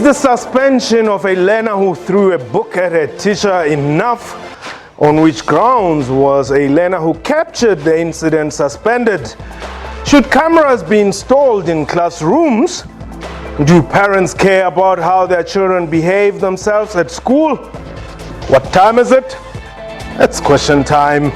the suspension of a learner who threw a book at a teacher enough? On which grounds was a learner who captured the incident suspended? Should cameras be installed in classrooms? Do parents care about how their children behave themselves at school? What time is it? It's question time.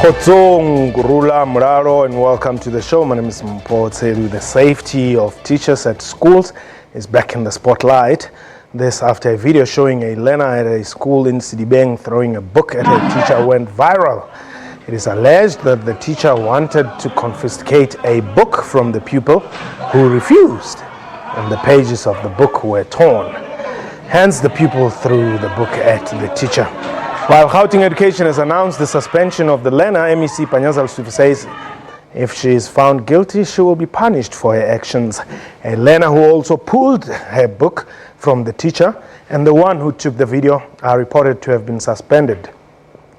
Gauteng Education, and welcome to the show. My name is Mpho Tsedu. The safety of teachers at schools is back in the spotlight. This after a video showing a learner at a school in Sedibeng throwing a book at a teacher went viral. It is alleged that the teacher wanted to confiscate a book from the pupil who refused, and the pages of the book were torn. Hence, the pupil threw the book at the teacher. While Gauteng Education has announced the suspension of the learner, MEC Panyaza Lesufi says if she is found guilty, she will be punished for her actions. A learner who also pulled her book from the teacher and the one who took the video are reported to have been suspended.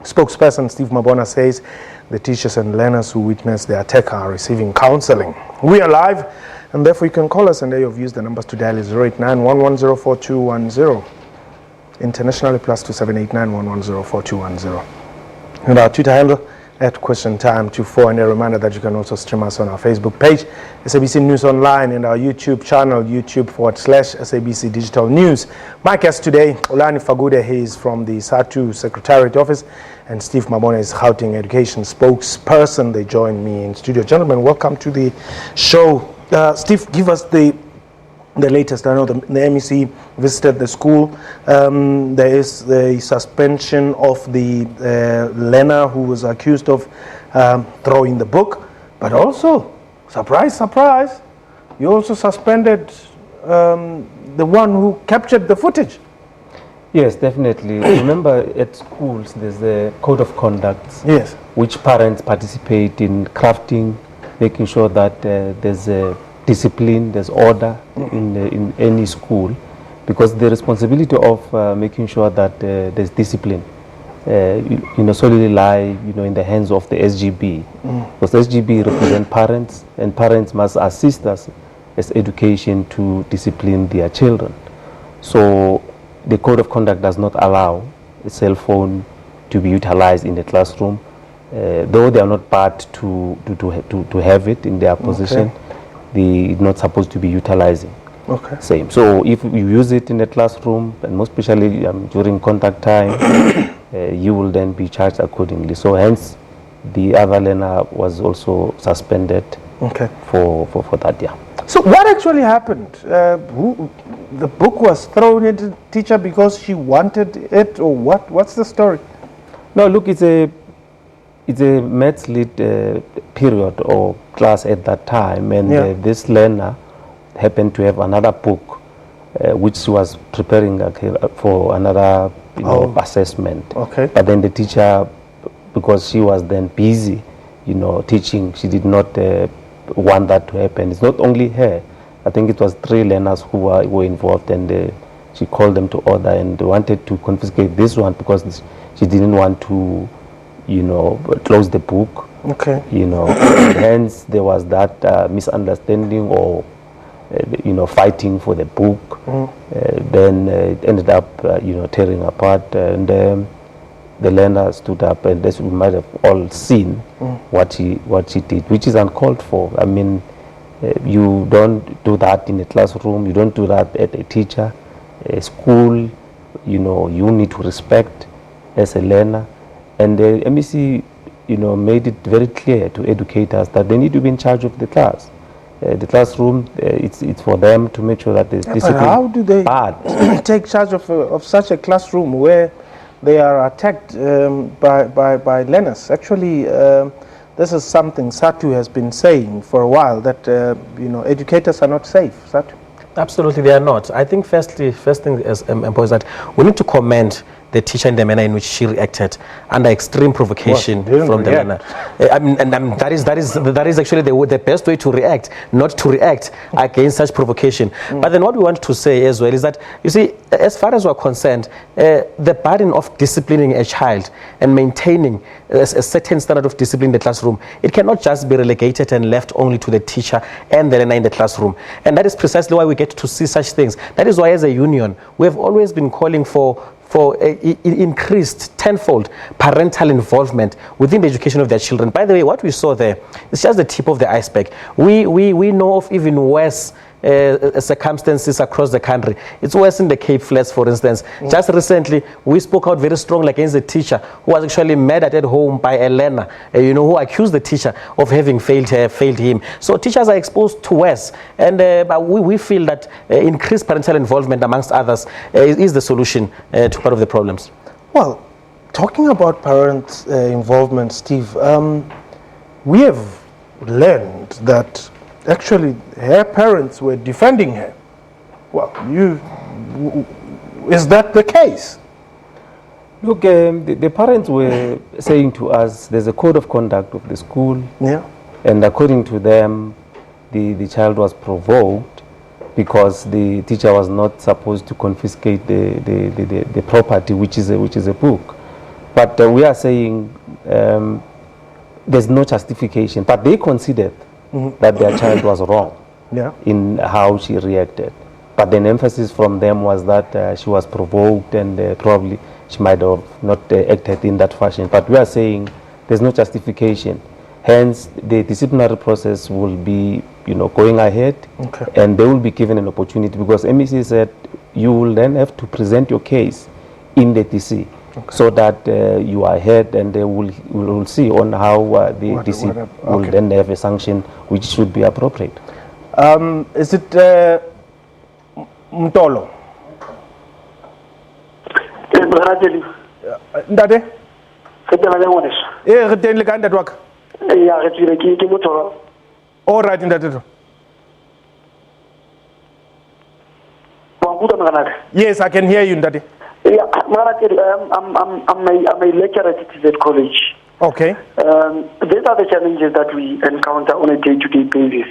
Spokesperson Steve Mabona says the teachers and learners who witnessed the attack are receiving counselling. We are live, and therefore you can call us, and there you've used the numbers to dial 089-110-4210. Internationally +27891104210. And our Twitter handle at QuestionTime24, and a reminder that you can also stream us on our Facebook page, SABC News Online, and our YouTube channel, YouTube.com/SABC Digital News. My guest today, Olani Fagude, he is from the SATU Secretariat Office, and Steve Mabona is Gauteng Education spokesperson. They join me in studio. Gentlemen, welcome to the show. Steve, give us the latest. I know the MEC visited the school. There is the suspension of the learner who was accused of throwing the book, but also, surprise, surprise, you also suspended the one who captured the footage. Yes, definitely. Remember, at schools there's a code of conduct, yes, which parents participate in crafting, making sure that there's a discipline, there's order in any school, because the responsibility of making sure that there's discipline, solely lie, in the hands of the SGB, because SGB represent parents, and parents must assist us as education to discipline their children. So the code of conduct does not allow a cell phone to be utilized in the classroom, though they are not barred to have it in their possession. Okay. They're not supposed to be utilizing. Okay. Same. So if you use it in the classroom, and most especially during contact time, you will then be charged accordingly. So hence, the other learner was also suspended. Okay. For that, yeah. So what actually happened? The book was thrown at the teacher because she wanted it, or what? What's the story? No, look, it's a maths lit period or class at that time, and this learner happened to have another book which she was preparing for another assessment. Okay. But then the teacher, because she was then busy, teaching, she did not want that to happen. It's not only her. I think it was 3 learners who were involved, and she called them to order and wanted to confiscate this one because she didn't want to close the book. Okay. Hence there was that misunderstanding or fighting for the book. Then it ended up tearing apart, and the learner stood up, and as we might have all seen what she did, which is uncalled for. I mean, you don't do that in a classroom, you don't do that at a teacher, a school. You need to respect as a learner. And the MEC, made it very clear to educators that they need to be in charge of the class. The classroom, it's for them to make sure that there's discipline. But how do they take charge of such a classroom where they are attacked by learners? Actually, this is something SATU has been saying for a while, that educators are not safe. SATU. Absolutely, they are not. I think first thing as Mpho is that we need to commend the teacher in the manner in which she reacted, under extreme provocation from the learner. That is actually the best way to react, not to react against such provocation. But then what we want to say as well is that, you see, as far as we're concerned, the burden of disciplining a child and maintaining a certain standard of discipline in the classroom, it cannot just be relegated and left only to the teacher and the learner in the classroom. And that is precisely why we get to see such things. That is why, as a union, we have always been calling for increased tenfold parental involvement within the education of their children. By the way, what we saw there is just the tip of the iceberg. We know of even worse circumstances across the country. It's worse in the Cape Flats, for instance. Just recently, we spoke out very strongly against a teacher who was actually murdered at home by a learner, who accused the teacher of having failed him. So teachers are exposed to worse, and but we feel that increased parental involvement, amongst others, is the solution to part of the problems. Well, talking about parent involvement, Steve, we have learned that actually her parents were defending her. Well, is that the case? Look, the parents were saying to us there's a code of conduct of the school, and according to them, the child was provoked because the teacher was not supposed to confiscate the property, which is a book. But we are saying there's no justification, but they considered that their child was wrong in how she reacted. But then emphasis from them was that she was provoked and probably she might have not acted in that fashion. But we are saying there's no justification. Hence, the disciplinary process will be, going ahead, and they will be given an opportunity, because MEC said you will then have to present your case in the DC. So that you are ahead, and they will see on how the DC will then have a sanction which should be appropriate. Is it Mtolo? Ndade? All right, Ndade. Yes, I can hear you, Ndade. Yeah, I'm a lecturer at TZ College. Okay. These are the challenges that we encounter on a day-to-day basis.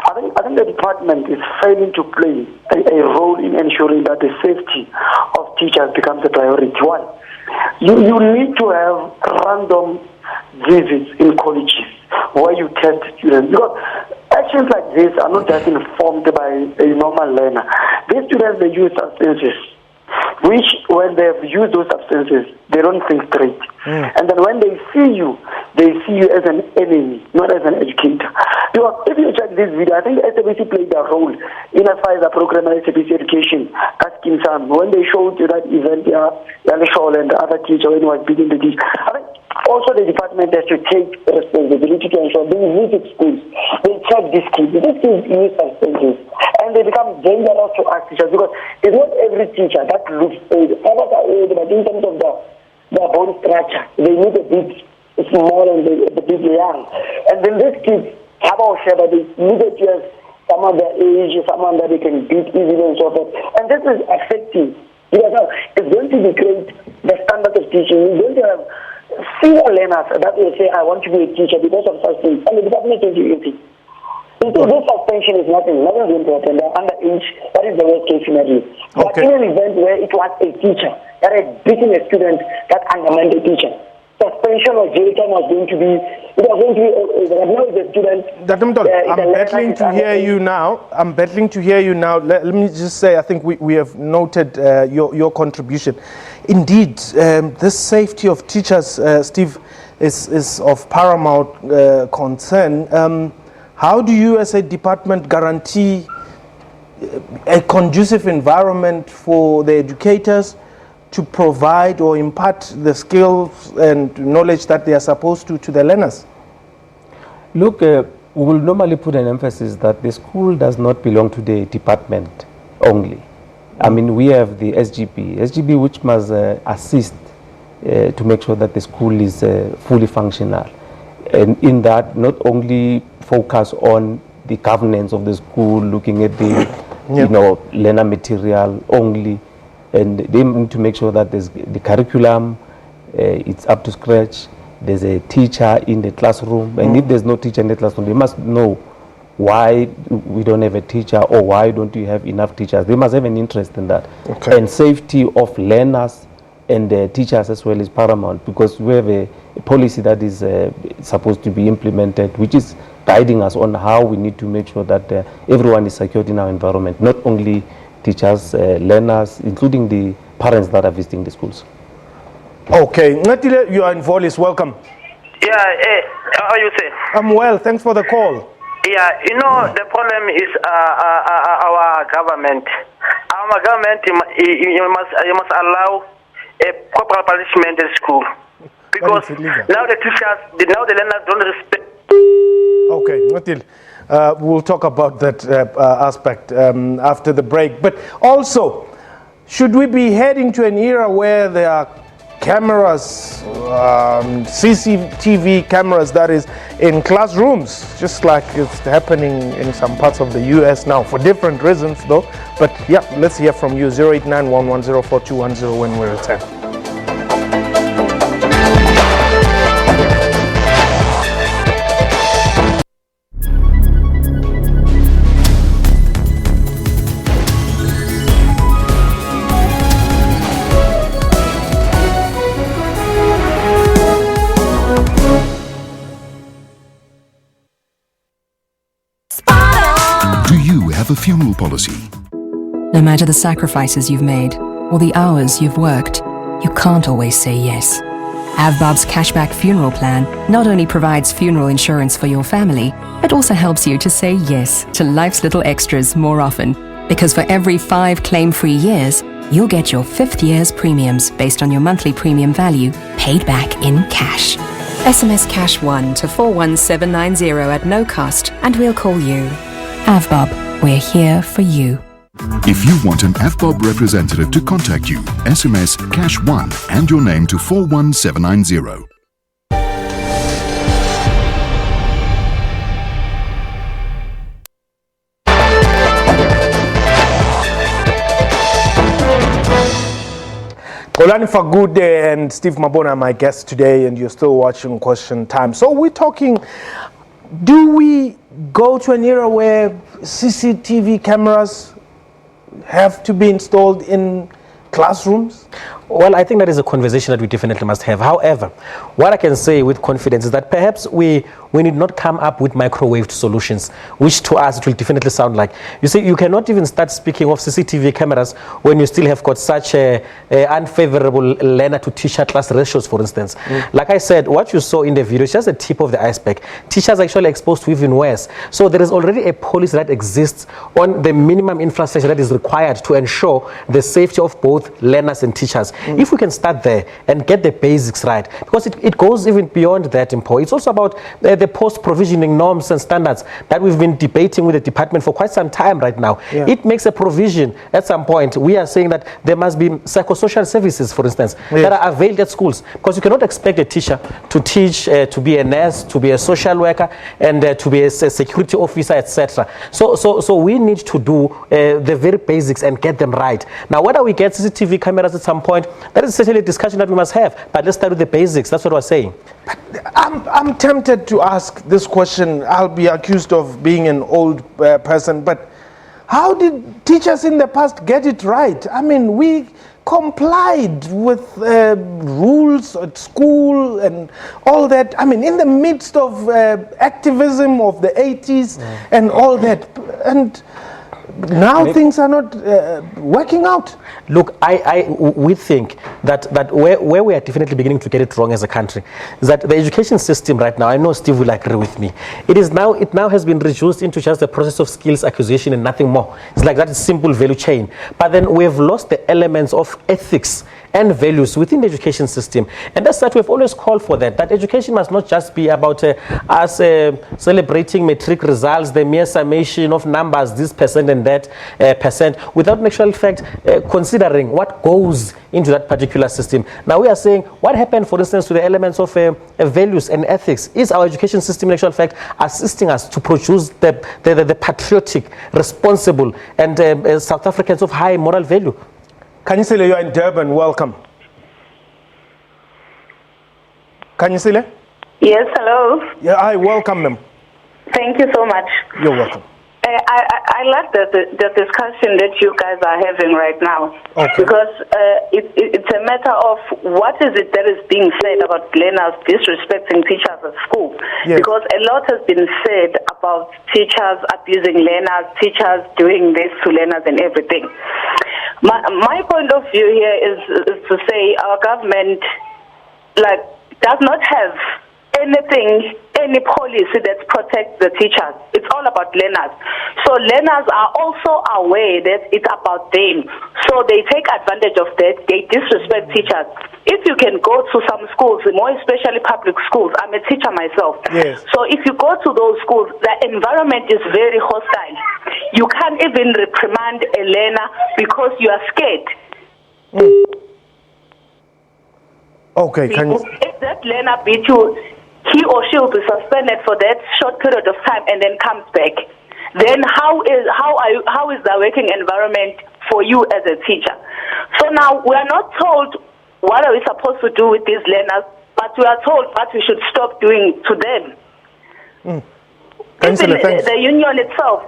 I think the department is failing to play a role in ensuring that the safety of teachers becomes a priority. One, you need to have random visits in colleges where you test students, because actions like this are not just informed by a normal learner. These students, they use substances, which when they have used those substances, they don't think straight. And then when they see you as an enemy, not as an educator. Because if you check this video, I think SABC played a role in a FISA program at SABC Education, asking some, when they showed you that event, Yalishol and the other teacher when he was beating the teacher. I think also the department has to take responsibility to ensure they visit schools, they check these kids use substances, and they become dangerous to us teachers, because it's not every teacher that looks old. Others are old, but in terms of their body structure, they need a bit small and a bit young. And then these kids have our share, but they need to have someone their age, someone that they can beat easily and so forth. And this is affecting, because it's going to degrade the standard of teaching. We're going to have fewer learners that will say, I want to be a teacher because of such things. And the department is doing anything. This suspension is nothing going to happen. They're underage. That is the worst case scenario. But in an event where it was a teacher that had beaten a student that undermined the teacher, suspension or jail time was going to be, now the student. I'm battling to hear you now. Let me just say, I think we have noted your contribution. Indeed, this safety of teachers, Steve, is of paramount concern. How do you as a department guarantee a conducive environment for the educators to provide or impart the skills and knowledge that they are supposed to the learners? Look, we will normally put an emphasis that the school does not belong to the department only. I mean, we have the SGB which must assist to make sure that the school is fully functional. And in that, not only focus on the governance of the school, looking at the learner material only, and they need to make sure that there's the curriculum, it's up to scratch. There's a teacher in the classroom, and if there's no teacher in the classroom, they must know why we don't have a teacher, or why don't you have enough teachers. They must have an interest in that. Okay. And safety of learners and teachers as well is paramount, because we have a policy that is supposed to be implemented, which is guiding us on how we need to make sure that everyone is secured in our environment, not only teachers, learners, including the parents that are visiting the schools. Okay, Ngatile, you are in Voice. Welcome. Yeah, how are you, sir? I'm well. Thanks for the call. Yeah, you know, the problem is our government. Our government, you must allow a proper punishment at school, because now the teachers, now the learners don't respect. Okay, Ngatile, we'll talk about that aspect after the break. But also, should we be heading to an era where there are cameras, CCTV cameras, that is, in classrooms, just like it's happening in some parts of the US now, for different reasons though? But yeah, let's hear from you. 089-110-4210 when we return. A funeral policy. No matter the sacrifices you've made or the hours you've worked, you can't always say yes. Avbob's Cashback Funeral Plan not only provides funeral insurance for your family, but also helps you to say yes to life's little extras more often. Because for every 5 claim-free years, you'll get your 5th year's premiums based on your monthly premium value paid back in cash. SMS Cash 1 to 41790 at no cost, and we'll call you. Avbob. We're here for you. If you want an FBOB representative to contact you, SMS Cash 1 and your name to 41790. Olani Fagude and Steve Mabona are my guests today, and you're still watching Question Time. So we're talking, do we go to an era where CCTV cameras have to be installed in classrooms? Well, I think that is a conversation that we definitely must have. However, what I can say with confidence is that perhaps we need not come up with microwaved solutions, which to us it will definitely sound like. You see, you cannot even start speaking of CCTV cameras when you still have got such a unfavorable learner-to-teacher class ratios, for instance. Like I said, what you saw in the video is just the tip of the iceberg. Teachers are actually exposed to even worse. So there is already a policy that exists on the minimum infrastructure that is required to ensure the safety of both learners and teachers. If we can start there and get the basics right, because it goes even beyond that, Mpho. It's also about the post-provisioning norms and standards that we've been debating with the department for quite some time right now. Yeah. It makes a provision at some point. We are saying that there must be psychosocial services, for instance, that are availed at schools, because you cannot expect a teacher to teach, to be a nurse, to be a social worker, and to be a security officer, etc. So we need to do the very basics and get them right. Now, whether we get CCTV cameras at some point, that is certainly a discussion that we must have. But let's start with the basics. That's what we're saying. But I'm tempted to ask this question. I'll be accused of being an old person, but how did teachers in the past get it right? I mean, we complied with rules at school and all that. I mean, in the midst of activism of the 80s and all that. And now things are not working out. Look, we think that where we are definitely beginning to get it wrong as a country is that the education system right now, I know Steve will agree with me, it now has been reduced into just the process of skills acquisition and nothing more. It's like that simple value chain. But then we have lost the elements of ethics and values within the education system. And that's that we've always called for that education must not just be about us celebrating metric results, the mere summation of numbers, this percent and that percent, without in actual fact considering what goes into that particular system. Now we are saying, what happened, for instance, to the elements of values and ethics? Is our education system in actual fact assisting us to produce the patriotic, responsible, and South Africans of high moral value? Kanyisile, you're in Durban. Welcome. Kanyisile? Yes, hello. Yeah, I welcome them. Thank you so much. You're welcome. I like the discussion that you guys are having right now. Okay. Because it's a matter of what is it that is being said about learners disrespecting teachers at school. Yes. Because a lot has been said about teachers abusing learners, teachers doing this to learners and everything. My point of view here is to say our government does not have any policy that protects the teachers. It's all about learners. So learners are also aware that it's about them. So they take advantage of that. They disrespect teachers. If you can go to some schools, more especially public schools, I'm a teacher myself. Yes. So if you go to those schools, the environment is very hostile. You can't even reprimand a learner because you are scared. Okay, if that learner beat you, he or she will be suspended for that short period of time and then comes back. Then how is the working environment for you as a teacher? So now we are not told what are we supposed to do with these learners, but we are told what we should stop doing to them. Even the union itself,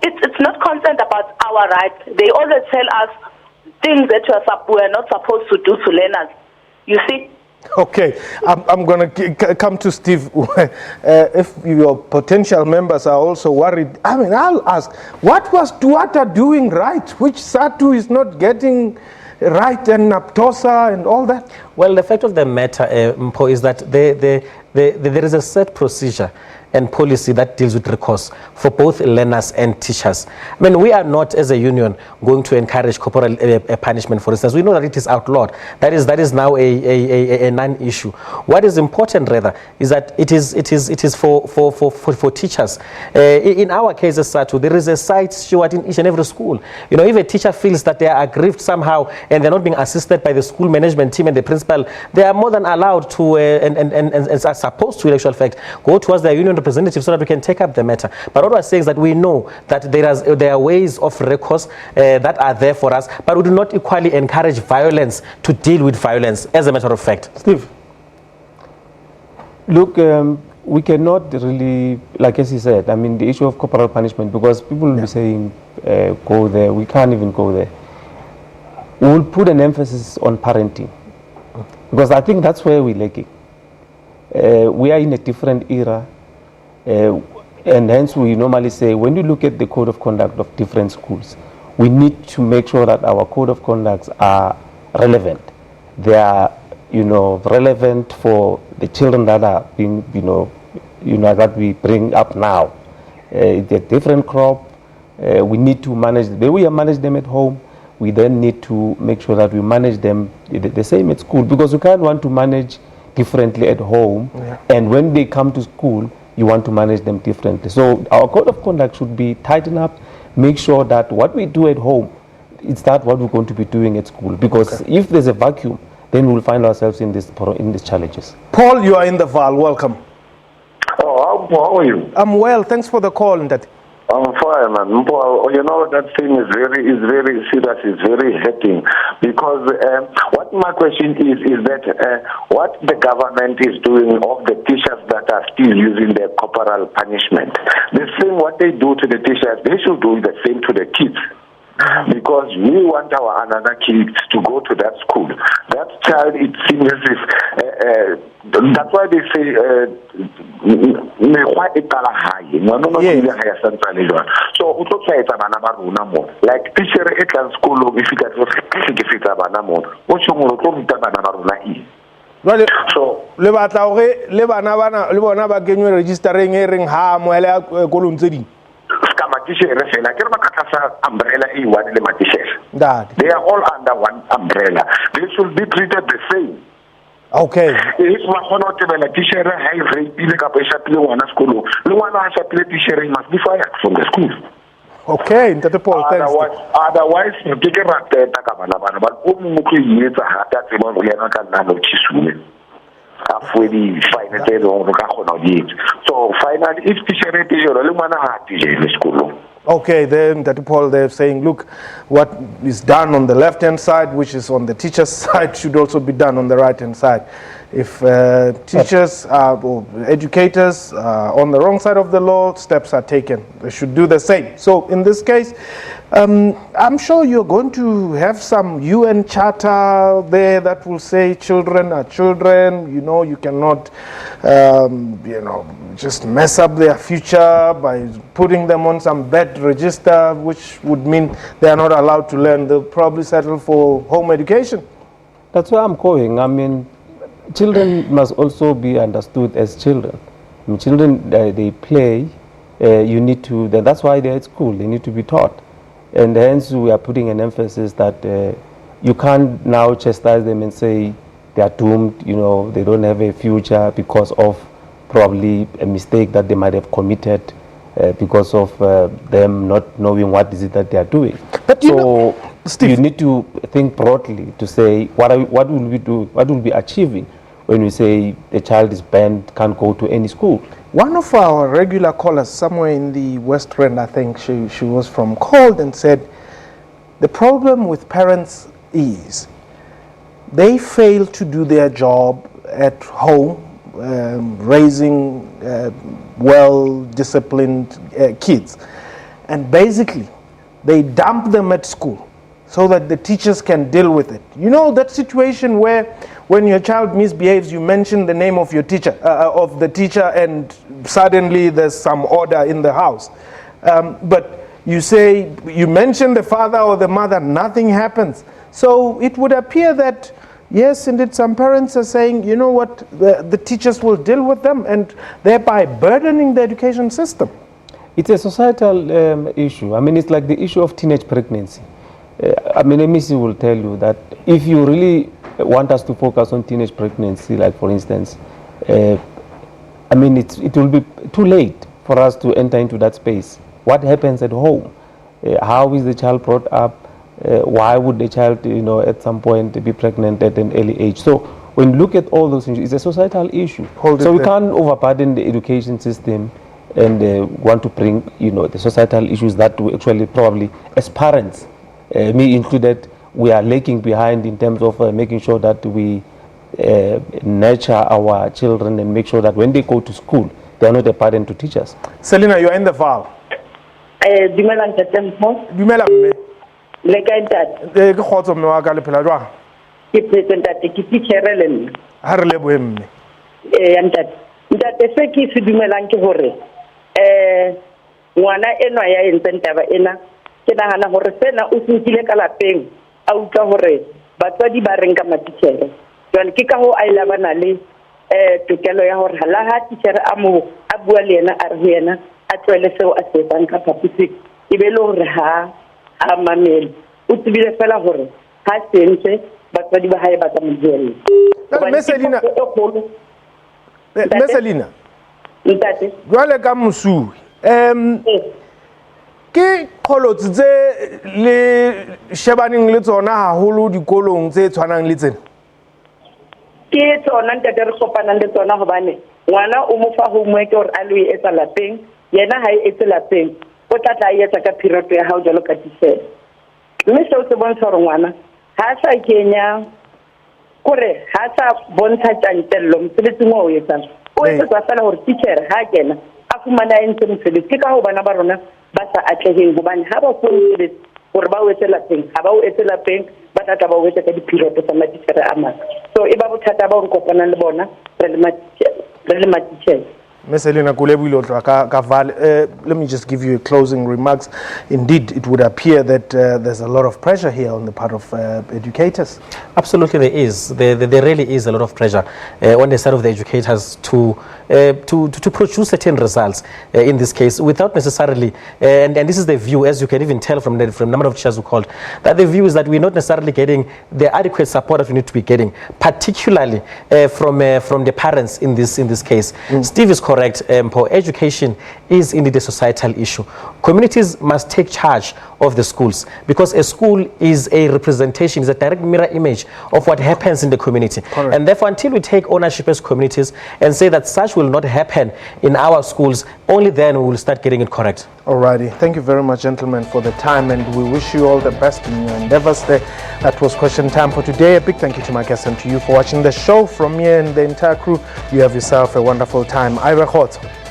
it's not concerned about our rights. They always tell us things that we are not supposed to do to learners. You see? Okay, I'm going to come to Steve. If your potential members are also worried, I mean, I'll ask, what was Duata doing right, which SATU is not getting right, and Naptosa and all that? Well, the fact of the matter, Mpho, is that there is a set procedure and policy that deals with recourse for both learners and teachers. I mean, we are not, as a union, going to encourage corporal punishment, for instance. We know that it is outlawed. That is now a non-issue. What is important, rather, is that it is for teachers. In our case, as SATU, there is a site steward in each and every school. You know, if a teacher feels that they are aggrieved somehow and they're not being assisted by the school management team and the principal, they are more than allowed to, and are supposed to, in actual fact, go towards their union representative so that we can take up the matter. But what we're saying is that we know that there are ways of recourse that are there for us, but we do not equally encourage violence to deal with violence, as a matter of fact. Steve, look, we cannot really, like as he said, I mean, the issue of corporal punishment, because people will be saying, go there, we can't even go there. We will put an emphasis on parenting, because I think that's where we're lacking. We are in a different era. And hence we normally say, when you look at the code of conduct of different schools, we need to make sure that our code of conducts are relevant. They are, relevant for the children that are being, that we bring up now. It's a different crop. We need to manage, the way we manage them at home, we then need to make sure that we manage them the same at school, because we can't want to manage differently at home, and when they come to school, you want to manage them differently. So our code of conduct should be tightened up, make sure that what we do at home, it's that what we're going to be doing at school. Because if there's a vacuum, then we'll find ourselves in these challenges. Paul, you are in the VAL. Welcome. Oh, how are you? I'm well. Thanks for the call, Ndati. I'm fine, man. You know, that thing is very serious. It's very hurting, because what my question is that what the government is doing of the teachers that are still using their corporal punishment. The same what they do to the teachers, they should do the same to the kids. Because we want our another kids to go to that school. That child, it seems as if that's why they say so like teacher at school if you get so le batla hore le bana le bona ba kenywe registering e reng ha mo ele kolong tse ding ska matishera fela ke re ba ka umbrella e one le matishera. They are all under one umbrella. They should be treated the same. Okay. If we want to be a teacher, high rate, you make up a chaplain one school. No one has a teacher must be fired from the school. Okay, that's the point. Otherwise, you take a rat there, but only years a hat that we are not going to so finally, if teacher is only one teacher in the school. Okay, then that Paul, they're saying, look, what is done on the left-hand side, which is on the teacher's side, should also be done on the right-hand side. If teachers or educators are on the wrong side of the law, steps are taken. They should do the same. So in this case, I'm sure you're going to have some UN charter there that will say children are children. You know, you cannot, just mess up their future by putting them on some bad register, which would mean they are not allowed to learn. They'll probably settle for home education. That's where I'm going. I mean, children must also be understood as children. I mean, children, they play. You need to. That's why they're at school. They need to be taught. And hence we are putting an emphasis that you can't now chastise them and say they are doomed, they don't have a future because of probably a mistake that they might have committed because of them not knowing what is it that they are doing. But so Steve, you need to think broadly to say what will we do, what will we be achieving when we say the child is banned, can't go to any school. One of our regular callers somewhere in the West Rand, I think she was from, called and said the problem with parents is they fail to do their job at home, raising well-disciplined kids. And basically, they dump them at school so that the teachers can deal with it. You know that situation where when your child misbehaves, you mention the name of your teacher, of the teacher, and suddenly there's some order in the house. But you say, you mention the father or the mother, nothing happens. So it would appear that, yes, indeed, some parents are saying, you know what, the teachers will deal with them, and thereby burdening the education system. It's a societal issue. I mean, it's like the issue of teenage pregnancy. MEC will tell you that if you really want us to focus on teenage pregnancy, like for instance, it will be too late for us to enter into that space. What happens at home? How is the child brought up? Why would the child, at some point be pregnant at an early age? So when you look at all those things, it's a societal issue. So we can't overburden the education system and want to bring, the societal issues that we actually probably, as parents, me included, we are lagging behind in terms of making sure that we nurture our children and make sure that when they go to school, they are not a burden to teachers. Selina, you are in the file. Dumela Mpho. Dumela mme. Le ka ntate. Ke khotso mme wa ka le phela jwang? Ke presentate ke teacher le nna. Ha re lebohe mme. Ntate. Ntate se ke se dumelang ke hore ngwana enwa ya entseng taba ena ke nahana hore sena o tsukile ka lapeng a utlwa hore batswadi ba reng ka matitjhere. Jwale ke ka ho a ilabana le tokelo ya hore hala ha teacher a bua le yena a re ho yena a tlwele seo a se etsang ka phaposing e be le hore ha a mamele o tsebile fela hore ha sentse batswadi ba hae ba tsa modirelo. Selina. Ntate. Jwale ka mosui ke kholotsi tse le shebaneng le tsona haholo dikolong tse tshwanang le tsena. Ke tsona ntate re kopanang le tsona hobane ngwana o mo fa homework hore a lo e etsa lapeng yena ha e etsa lapeng o tla tla etsa ka period ya hao jalo ka tsela. Mme seo se bontsha hore ngwana ha sa kenya kore ha sa bontsha tsantello mosebetsing o etsang o etsa fela hore teacher ha kena a fumana entse mosebetsi ke ka ho bana ba rona ba sa atleheng hobane ha ba mosebetsi hore ba o etse lapeng ha ba o etse lapeng ba tla ba o etsa ka di-period tsa matitjhere a mang. So e ba bothata ba o kopanang le bona re le matitjhere. Let me just give you closing remarks. Indeed, it would appear that there's a lot of pressure here on the part of educators. Absolutely, there is. There really is a lot of pressure on the side of the educators to produce certain results in this case without necessarily, and this is the view, as you can even tell from the number of teachers who called, that the view is that we're not necessarily getting the adequate support that we need to be getting, particularly from the parents in this case. Steve is correct. Mpho, education is indeed a societal issue. Communities must take charge of the schools, because a school is a representation, is a direct mirror image of what happens in the community. Correct. And therefore, until we take ownership as communities and say that such will not happen in our schools, only then we will start getting it correct. Alrighty, thank you very much, gentlemen, for the time, and we wish you all the best in your endeavors there. That was question time for today. A big thank you to my guests and to you for watching the show. From me and the entire crew, you have yourself a wonderful time. Iwe Khotso.